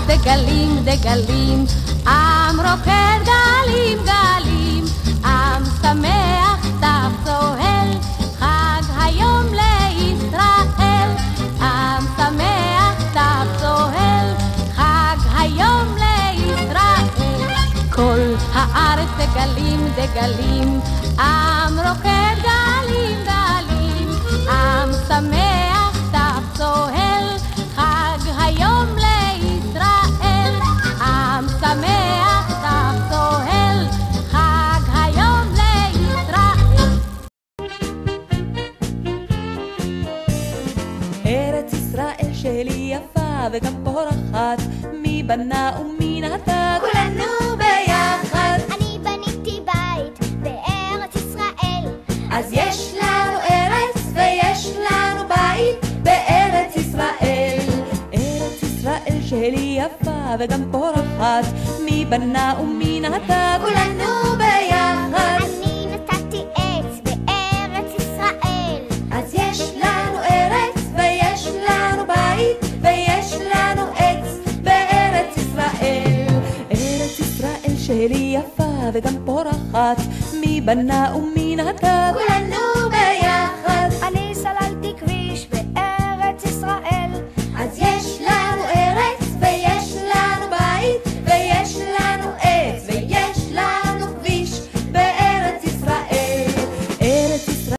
דגלים דגלים, עם רוקד גלים גלים, עם שמח סתיו צוהל, חג היום לישראל. עם שמח סתיו צוהל, חג היום לישראל. כל הארץ דגלים דגלים, עם רוקד גלים גלים, עם שמח סתיו צוהל, חג היום לישראל. עם שמח סתיו צוהל, חג היום לישראל. ארץ ישראל שלי יפה וגם פורחת, מי בנה ומי נטע, כולנו ביחד. אני בניתי בית בארץ ישראל, אז יש לנו ארץ ויש לנו בית בארץ ישראל. ארץ ישראל שלי יפה וגם פורחת, מי בנה ומי נטע, כולנו ביחד. אני נטעתי עץ בארץ ישראל, אז יש לנו ארץ ויש לנו בית ויש לנו עץ בארץ ישראל. ארץ ישראל שלי יפה וגם פורחת, מי בנה ומי נטע, כולנו